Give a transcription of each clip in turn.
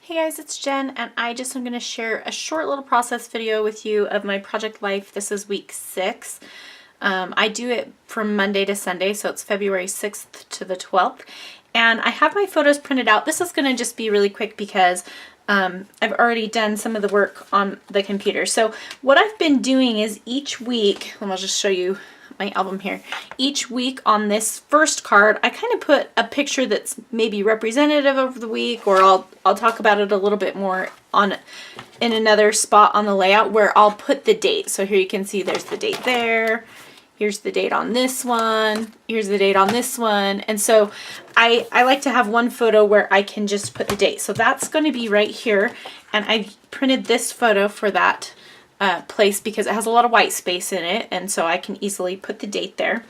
Hey guys, it's Jen, and I just am going to share a short little process video with you of my project life. This is week 6. I do it from Monday to Sunday, so it's February 6th to the 12th. And I have my photos printed out. This is going to just be really quick because I've already done some of the work on the computer. So what I've been doing is each week, and I'll just show you my album here. Each week on this first card, I kind of put a picture that's maybe representative of the week, or I'll talk about it a little bit more in another spot on the layout where I'll put the date. So here you can see there's the date there. Here's the date on this one. Here's the date on this one. And so I like to have one photo where I can just put the date. So that's going to be right here. And I printed this photo for that place because it has a lot of white space in it, and so I can easily put the date there.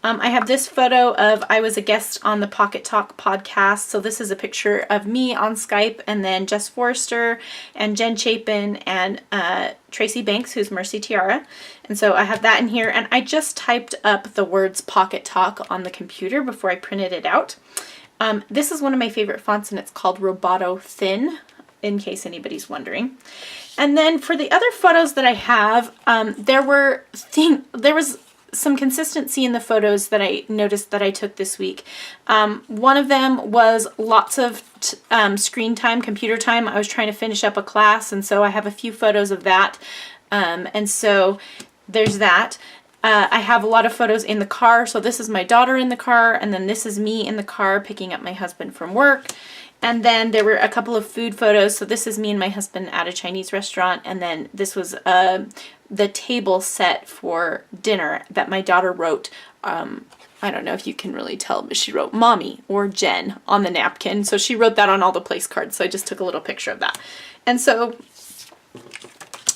I have this photo of I was a guest on the Pocket Talk podcast, so this is a picture of me on Skype, and then Jess Forrester and Jen Chapin and Tracy Banks, who's Mercy Tiara, and so I have that in here, and I just typed up the words Pocket Talk on the computer before I printed it out. This is one of my favorite fonts, and it's called Roboto Thin, in case anybody's wondering. And then for the other photos that I have, there was some consistency in the photos that I noticed that I took this week. One of them was lots of screen time, computer time. I was trying to finish up a class, and so I have a few photos of that. And so there's that. I have a lot of photos in the car. So this is my daughter in the car, and then this is me in the car picking up my husband from work. And then there were a couple of food photos. So this is me and my husband at a Chinese restaurant. And then this was the table set for dinner that my daughter wrote. I don't know if you can really tell, but she wrote Mommy or Jen on the napkin. So she wrote that on all the place cards. So I just took a little picture of that. And so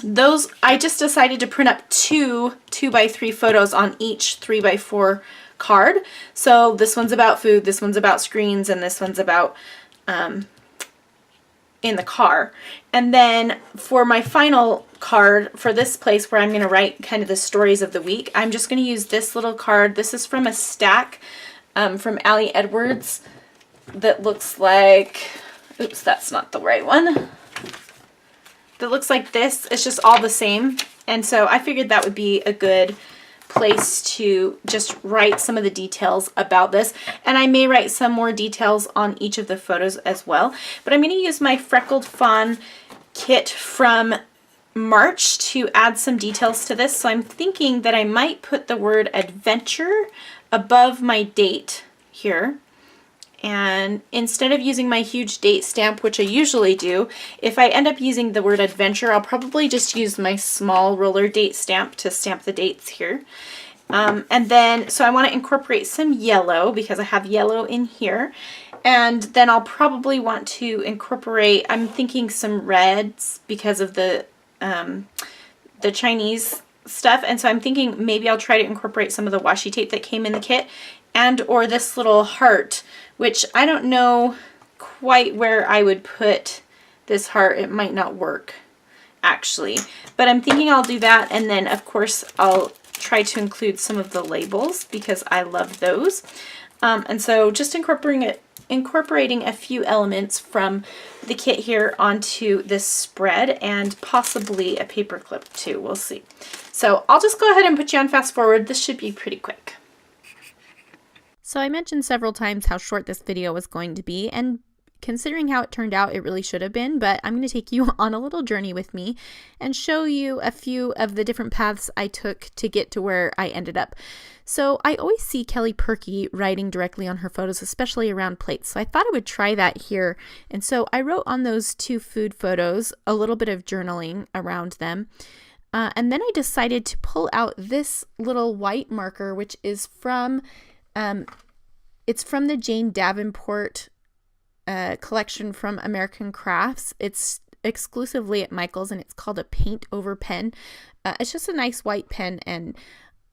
those, I just decided to print up two 2x3 photos on each 3x4 card. So this one's about food, this one's about screens, and this one's about in the car. And then for my final card for this place where I'm going to write kind of the stories of the week, I'm just going to use this little card. This is from a stack from Allie Edwards that looks like, oops, that's not the right one. That looks like this. It's just all the same. And so I figured that would be a good place to just write some of the details about this, and I may write some more details on each of the photos as well, but I'm going to use my Freckled Fawn kit from March to add some details to this. So I'm thinking that I might put the word adventure above my date here, and instead of using my huge date stamp, which I usually do, if I end up using the word adventure, I'll probably just use my small roller date stamp to stamp the dates here. And then, so I want to incorporate some yellow because I have yellow in here. And then I'll probably want to incorporate, I'm thinking some reds because of the Chinese stuff. And so I'm thinking maybe I'll try to incorporate some of the washi tape that came in the kit, and or this little heart, which I don't know quite where I would put this heart. It might not work actually, but I'm thinking I'll do that. And then of course I'll try to include some of the labels because I love those. And so just incorporating a few elements from the kit here onto this spread, and possibly a paper clip too. We'll see. So I'll just go ahead and put you on fast forward. This should be pretty quick. So I mentioned several times how short this video was going to be, and considering how it turned out, it really should have been, but I'm going to take you on a little journey with me and show you a few of the different paths I took to get to where I ended up. So I always see Kelly Perky writing directly on her photos, especially around plates. So I thought I would try that here. And so I wrote on those 2 food photos a little bit of journaling around them. And then I decided to pull out this little white marker, which is from it's from the Jane Davenport collection from American Crafts. It's exclusively at Michael's, and it's called a paint over pen. It's just a nice white pen, and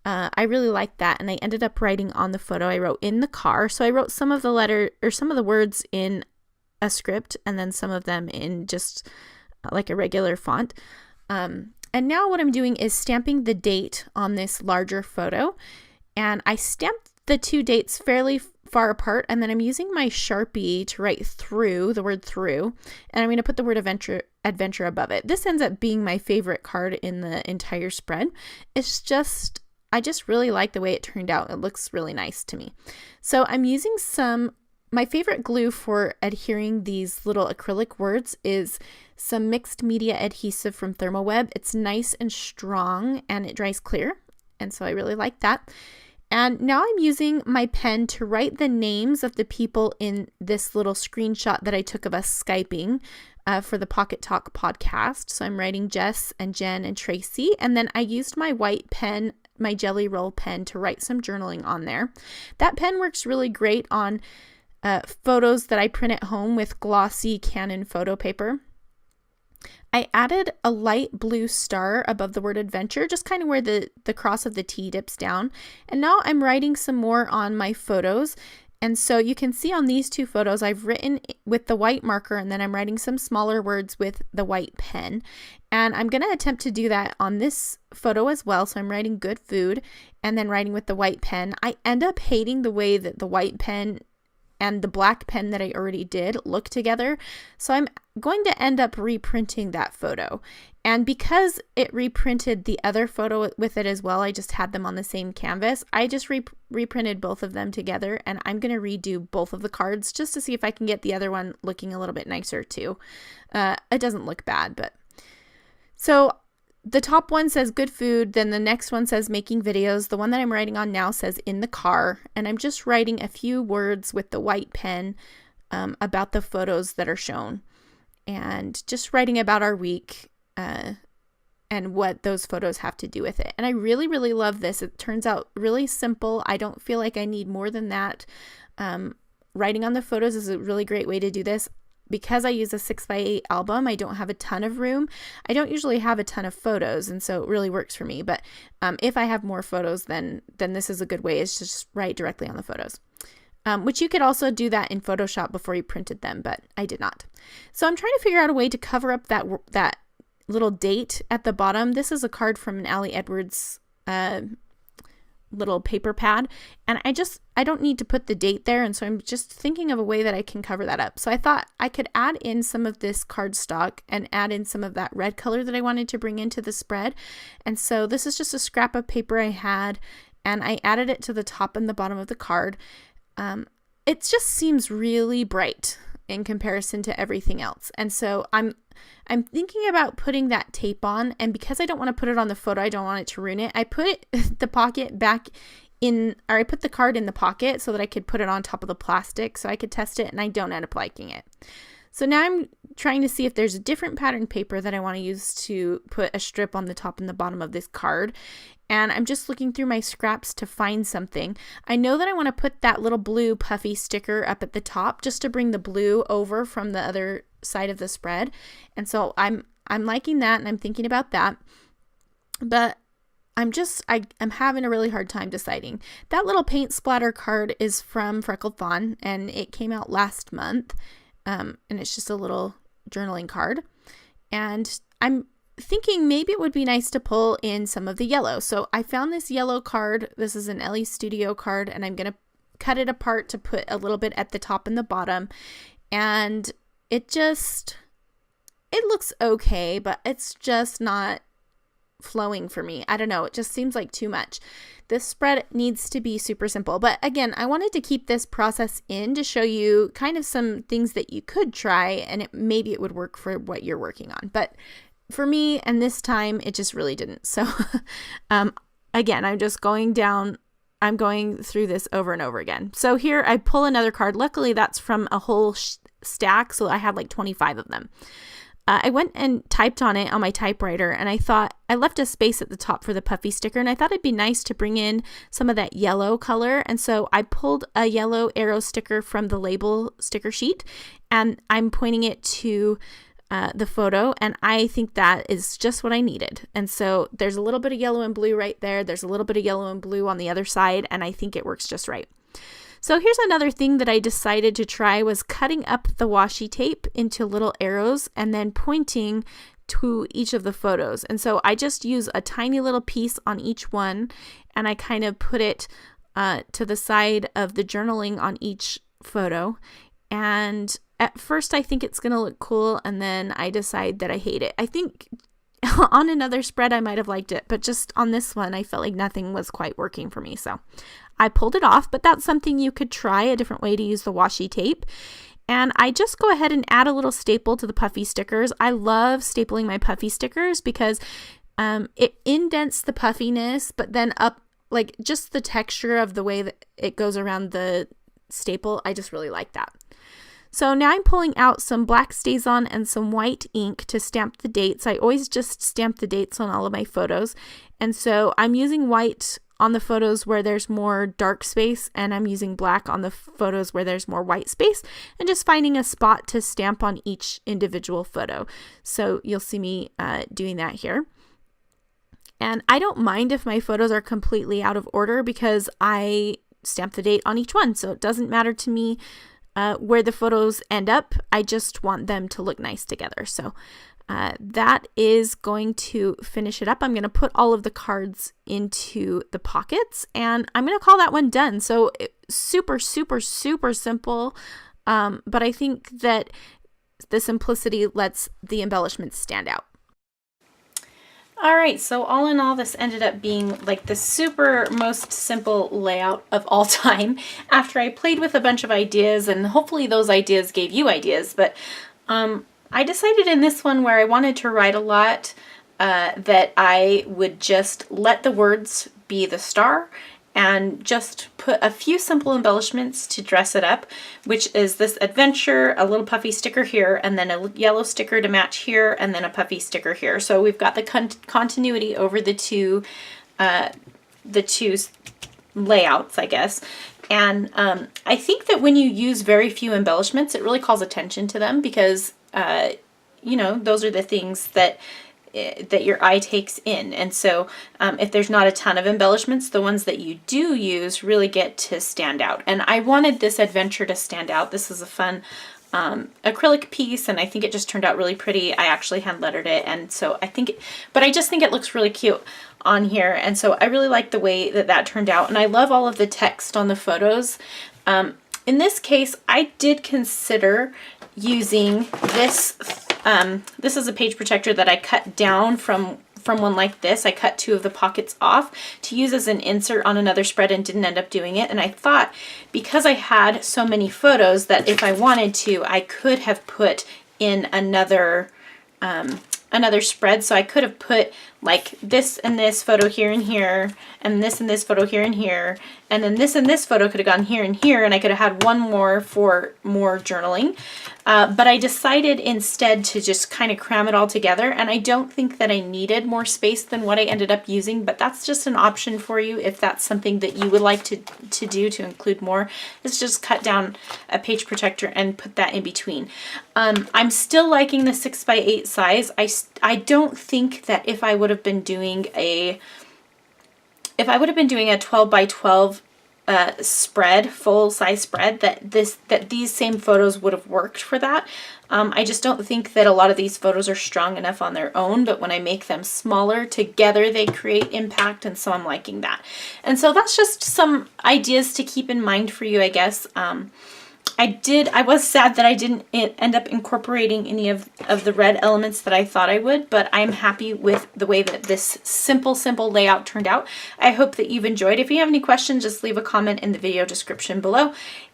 I really like that. And I ended up writing on the photo I wrote in the car. So I wrote some of the words in a script, and then some of them in just like a regular font. And now what I'm doing is stamping the date on this larger photo, and I stamped the 2 dates fairly far apart, and then I'm using my Sharpie to write through, the word through, and I'm going to put the word adventure above it. This ends up being my favorite card in the entire spread. I just really like the way it turned out. It looks really nice to me. So I'm using my favorite glue for adhering these little acrylic words is some mixed media adhesive from Thermoweb. It's nice and strong and it dries clear. And so I really like that. And now I'm using my pen to write the names of the people in this little screenshot that I took of us Skyping for the Pocket Talk podcast. So I'm writing Jess and Jen and Tracy. And then I used my white pen, my Jelly Roll pen, to write some journaling on there. That pen works really great on photos that I print at home with glossy Canon photo paper. I added a light blue star above the word adventure, just kind of where the cross of the T dips down. And now I'm writing some more on my photos. And so you can see on these two photos, I've written with the white marker, and then I'm writing some smaller words with the white pen. And I'm going to attempt to do that on this photo as well. So I'm writing good food and then writing with the white pen. I end up hating the way that the white pen and the black pen that I already did look together. So I'm going to end up reprinting that photo. And because it reprinted the other photo with it as well, I just had them on the same canvas. I just reprinted both of them together, and I'm going to redo both of the cards just to see if I can get the other one looking a little bit nicer too. It doesn't look bad, but so the top one says good food, then the next one says making videos. The one that I'm writing on now says in the car, and I'm just writing a few words with the white pen about the photos that are shown, and just writing about our week and what those photos have to do with it. And I really, really love this. It turns out really simple. I don't feel like I need more than that. Writing on the photos is a really great way to do this. Because I use a 6x8 album, I don't have a ton of room. I don't usually have a ton of photos, and so it really works for me. But if I have more photos, then this is a good way, is to just write directly on the photos. Which you could also do that in Photoshop before you printed them, but I did not. So I'm trying to figure out a way to cover up that little date at the bottom. This is a card from an Allie Edwards little paper pad, and I don't need to put the date there, and so I'm just thinking of a way that I can cover that up. So I thought I could add in some of this cardstock and add in some of that red color that I wanted to bring into the spread. And so this is just a scrap of paper I had, and I added it to the top and the bottom of the card. It just seems really bright in comparison to everything else. And so I'm thinking about putting that tape on, and because I don't want to put it on the photo, I don't want it to ruin it. I put the pocket back in, or I put the card in the pocket so that I could put it on top of the plastic so I could test it, and I don't end up liking it. So now I'm trying to see if there's a different pattern paper that I want to use to put a strip on the top and the bottom of this card. And I'm just looking through my scraps to find something. I know that I want to put that little blue puffy sticker up at the top just to bring the blue over from the other side of the spread. And so I'm liking that, and I'm thinking about that. But I'm having a really hard time deciding. That little paint splatter card is from Freckled Fawn, and it came out last month. And it's just a little journaling card. And I'm thinking maybe it would be nice to pull in some of the yellow. So I found this yellow card. This is an Ellie Studio card, and I'm going to cut it apart to put a little bit at the top and the bottom. And it looks okay, but it's just not flowing for me. I don't know. It just seems like too much. This spread needs to be super simple. But again, I wanted to keep this process in to show you kind of some things that you could try, and maybe it would work for what you're working on. But for me, and this time, it just really didn't. So again, I'm just going through this over and over again. So here I pull another card. Luckily, that's from a whole stack, so I had like 25 of them. I went and typed on it on my typewriter, and I thought I left a space at the top for the puffy sticker, and I thought it'd be nice to bring in some of that yellow color. And so I pulled a yellow arrow sticker from the label sticker sheet, and I'm pointing it to the photo, and I think that is just what I needed. And so there's a little bit of yellow and blue right there. There's a little bit of yellow and blue on the other side, and I think it works just right. So here's another thing that I decided to try, was cutting up the washi tape into little arrows and then pointing to each of the photos. And so I just use a tiny little piece on each one, and I kind of put it to the side of the journaling on each photo. And at first I think it's going to look cool, and then I decide that I hate it. I think on another spread I might have liked it, but just on this one I felt like nothing was quite working for me. So I pulled it off, but that's something you could try, a different way to use the washi tape. And I just go ahead and add a little staple to the puffy stickers. I love stapling my puffy stickers because it indents the puffiness, but then up, like, just the texture of the way that it goes around the staple, I just really like that. So now I'm pulling out some black StazOn and some white ink to stamp the dates. I always just stamp the dates on all of my photos. And so I'm using white on the photos where there's more dark space, and I'm using black on the photos where there's more white space, and just finding a spot to stamp on each individual photo. So you'll see me doing that here. And I don't mind if my photos are completely out of order because I stamp the date on each one. So it doesn't matter to me where the photos end up. I just want them to look nice together. So that is going to finish it up. I'm going to put all of the cards into the pockets, and I'm going to call that one done. So super, super, super simple. But I think that the simplicity lets the embellishments stand out. All right, so all in all, this ended up being like the super most simple layout of all time after I played with a bunch of ideas, and hopefully those ideas gave you ideas. But I decided in this one, where I wanted to write a lot, that I would just let the words be the star and just put a few simple embellishments to dress it up, which is this adventure, a little puffy sticker here, and then a yellow sticker to match here, and then a puffy sticker here. So we've got the continuity over the two layouts, I guess. And I think that when you use very few embellishments, it really calls attention to them because, you know, those are the things that your eye takes in. And so if there's not a ton of embellishments, the ones that you do use really get to stand out. And I wanted this adventure to stand out. This is a fun acrylic piece, and I think it just turned out really pretty. I actually hand lettered it, and so I think, but I just think it looks really cute on here, and so I really like the way that that turned out. And I love all of the text on the photos. In this case, I did consider using this. This is a page protector that I cut down from one like this. I cut two of the pockets off to use as an insert on another spread and didn't end up doing it. And I thought, because I had so many photos, that if I wanted to, I could have put in another spread. So I could have put like this and this photo here and here, and this photo here and here, and then this and this photo could have gone here and here, and I could have had one more for more journaling. But I decided instead to just kind of cram it all together, and I don't think that I needed more space than what I ended up using, but that's just an option for you if that's something that you would like to do to include more. Is just cut down a page protector and put that in between. I'm still liking the 6x8 size. I don't think that if I would have been doing a 12 by 12 spread, full size spread, that these same photos would have worked for that. I just don't think that a lot of these photos are strong enough on their own, but when I make them smaller together, they create impact, and so I'm liking that. And so that's just some ideas to keep in mind for you, I guess. I was sad that I didn't end up incorporating any of the red elements that I thought I would, but I'm happy with the way that this simple layout turned out. I hope that you've enjoyed. If you have any questions, just leave a comment in the video description below,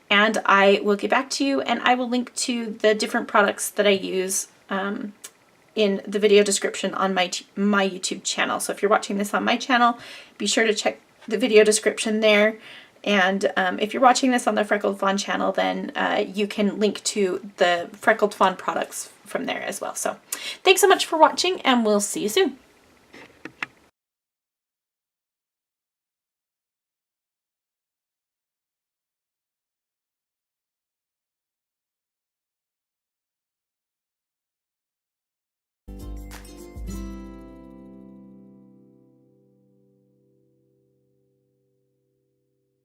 and I will get back to you, and I will link to the different products that I use in the video description on my YouTube channel. So if you're watching this on my channel, be sure to check the video description there. And if you're watching this on the Freckled Fawn channel, then you can link to the Freckled Fawn products from there as well. So thanks so much for watching, and we'll see you soon.